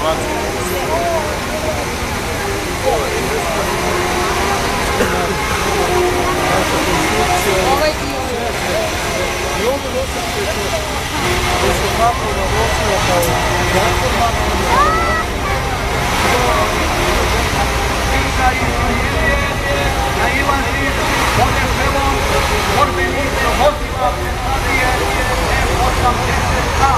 Ovaj dio je. I ovo dosta je to. To se napravno osnova kao platforma. Na Ivanci, ovdje selom, borbenih, vozila, Adrije, E80A.